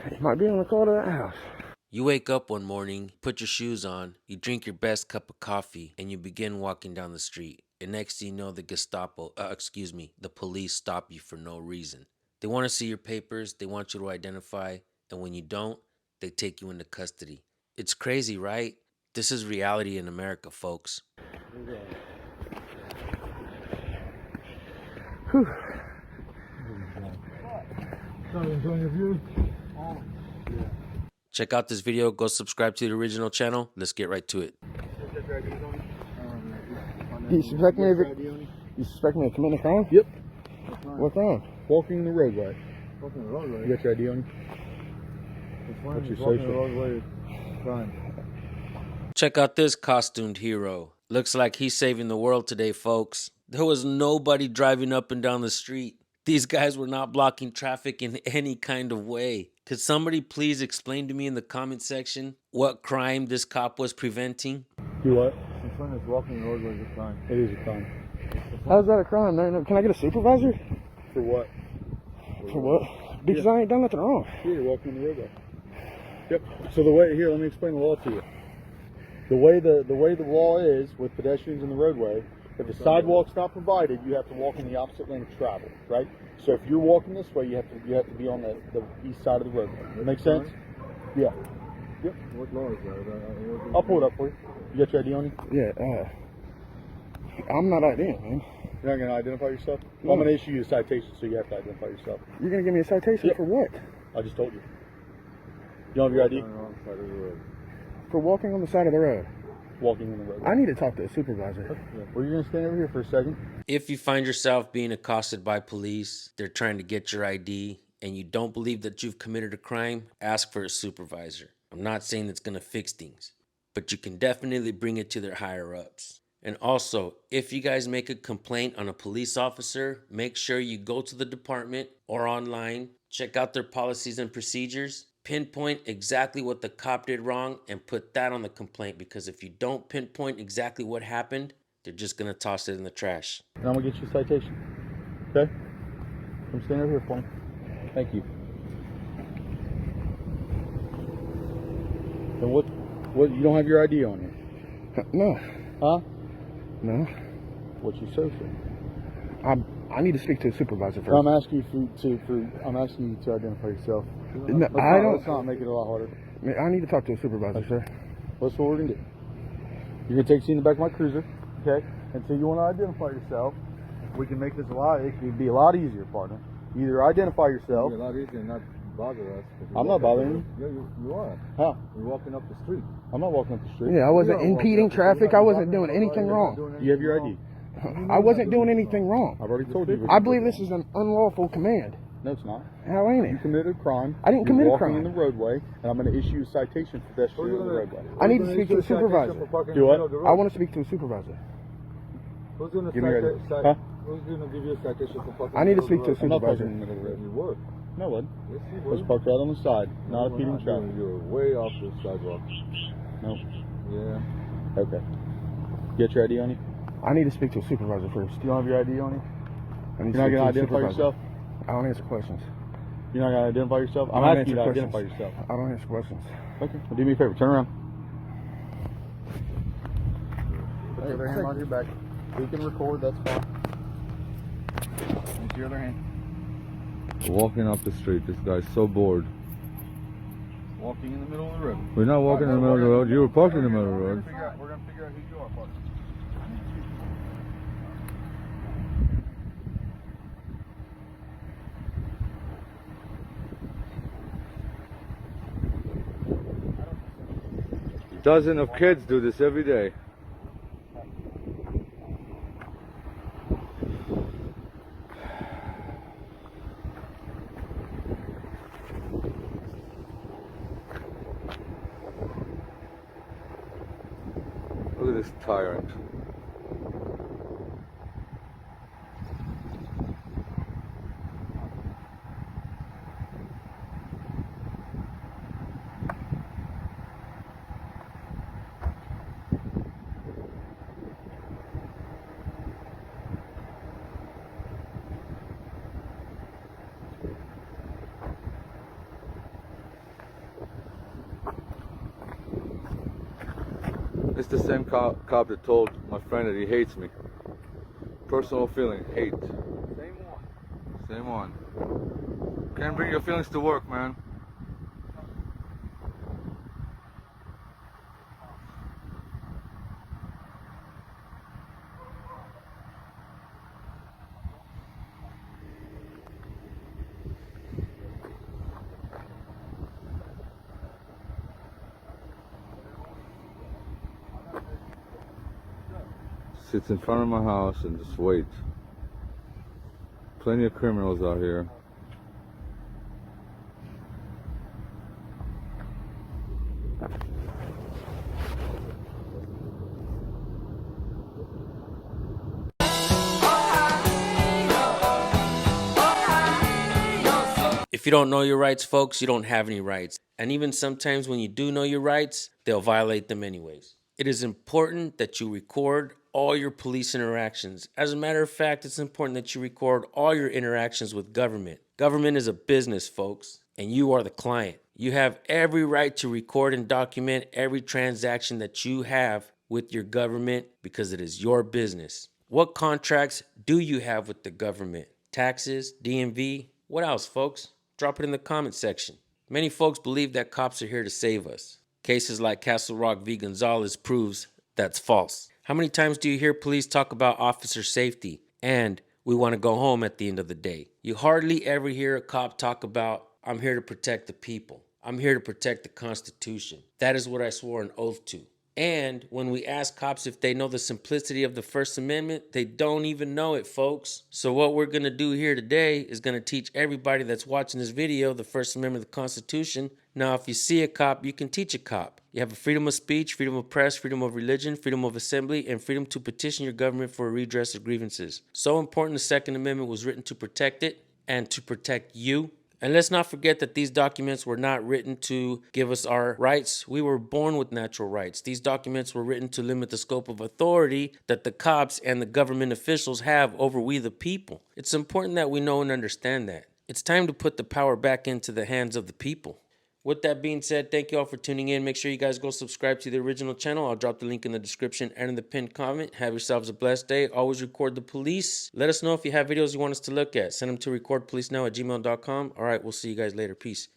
He might be on the call to that house. You wake up one morning, put your shoes on, you drink your best cup of coffee, and you begin walking down the street. And next thing you know, the police stop you for no reason. They want to see your papers, they want you to identify, and when you don't, they take you into custody. It's crazy, right? This is reality in America, folks. Whew. Enjoying your view? Check out this video, go subscribe to the original channel. Let's get right to it. You suspect me of committing a crime? Yep. What crime? Walking the roadway. Walking the roadway? You got your ID on you? What's your walking social? the roadway is crime. Check out this costumed hero. Looks like he's saving the world today, folks. There was nobody driving up and down the street. These guys were not blocking traffic in any kind of way. Could somebody please explain to me in the comment section what crime this cop was preventing? You what? Since when is walking the roadway a crime? It is a crime. How's that a crime? Can I get a supervisor? For what? For what? Because I ain't done nothing wrong. Yeah, you're walking the roadway. Yep. So let me explain the law to you. The way the law is with pedestrians in the roadway, if the sidewalk's not provided, you have to walk in the opposite lane of travel, right? So if you're walking this way, you have to be on the east side of the roadway. Make sense? Yeah. Yep. What law is that? I'll pull it up for you. You got your ID on you? Yeah, I'm not IDing, man. You're not going to identify yourself? No. I'm going to issue you a citation, so you have to identify yourself. You're going to give me a citation Yep. for what? I just told you. You don't have your ID? On the wrong side of the road. For walking on the side of the road. Walking on the road. I need to talk to a supervisor. Well, you're going to stand over here for a second. If you find yourself being accosted by police, they're trying to get your ID, and you don't believe that you've committed a crime, ask for a supervisor. I'm not saying it's going to fix things, but you can definitely bring it to their higher ups. And also, if you guys make a complaint on a police officer, make sure you go to the department or online, check out their policies and procedures, pinpoint exactly what the cop did wrong, and put that on the complaint, because if you don't pinpoint exactly what happened, they're just going to toss it in the trash. And I'm going to get you a citation. Okay? Come stand over here for me. Thank you. So what, you don't have your ID on you? No. Huh? No. What's your social? I need to speak to a supervisor first. I'm asking you to identify yourself. No, I don't. Let's not make it a lot harder. I need to talk to a supervisor, sir. That's what we're going to do. You're going to take a seat in the back of my cruiser, okay? Until you want to identify yourself, we can make this it could be a lot easier, partner. Either identify yourself. It'd be a lot easier and not bother us. I'm not bothering you. Yeah, you are. How? You're walking up the street. I'm not walking up the street. Yeah, I wasn't You're not walking impeding up the street. traffic. You're I not wasn't walking doing up the anything road. You're not wrong. doing You have your anything ID. I wasn't doing anything wrong. I've already told you. I believe this is an unlawful command. No, it's not. How ain't You it? committed a crime. I didn't You're commit a walking crime. in the roadway, and I'm going to issue a citation for pedestrian on the roadway. I need to speak to a supervisor. Do what? I want to speak to a supervisor. Who's going to Give me your ID. Huh? Who's going to give you a citation for fucking? I need to speak to a I'm not parking supervisor. in the middle of the road. You were. No, I wasn't. Yes, you I was were. parked right on the side, not No, impeding traffic. You're way off the sidewalk. No. Yeah. Okay. Get your ID on you? I need to speak to a supervisor first. You don't have your ID on you? I need You're not to going to speak to a identify supervisor. yourself? I don't answer questions. You're not going to identify yourself? I'm I don't asking you to answer identify questions. yourself. I don't answer questions. Okay. Well, do me a favor. Turn around. Put your other hand Hey. on your back. We can record. That's fine. Use your other hand. Walking up the street. This guy's so bored. Walking in the middle of the road. We're not walking in the middle of the road. You were parked in the middle of the road. We're going to figure out who you are, partner. Dozens of kids do this every day. Look at this tyrant. It's the same cop that told my friend that he hates me. Personal feeling, hate. Same one. Same one. Can't bring your feelings to work, man. Sits in front of my house and just waits. Plenty of criminals out here. If you don't know your rights, folks, you don't have any rights. And even sometimes when you do know your rights, they'll violate them anyways. It is important that you record all your police interactions. As a matter of fact, it's important that you record all your interactions with government. Government is a business, folks, and you are the client. You have every right to record and document every transaction that you have with your government because it is your business. What contracts do you have with the government? Taxes, DMV? What else, folks? Drop it in the comment section. Many folks believe that cops are here to save us. Cases like Castle Rock v. Gonzalez proves that's false. How many times do you hear police talk about officer safety and we want to go home at the end of the day? You hardly ever hear a cop talk about, I'm here to protect the people. I'm here to protect the Constitution. That is what I swore an oath to. And when we ask cops if they know the simplicity of the First Amendment, they don't even know it, folks. So what we're going to do here today is going to teach everybody that's watching this video the First Amendment of the Constitution. Now, if you see a cop, you can teach a cop. You have a freedom of speech, freedom of press, freedom of religion, freedom of assembly, and freedom to petition your government for a redress of grievances. So important, the Second Amendment was written to protect it and to protect you. And let's not forget that these documents were not written to give us our rights. We were born with natural rights. These documents were written to limit the scope of authority that the cops and the government officials have over we the people. It's important that we know and understand that. It's time to put the power back into the hands of the people. With that being said, thank you all for tuning in. Make sure you guys go subscribe to the original channel. I'll drop the link in the description and in the pinned comment. Have yourselves a blessed day. Always record the police. Let us know if you have videos you want us to look at. Send them to recordpolicenow@gmail.com. All right, we'll see you guys later. Peace.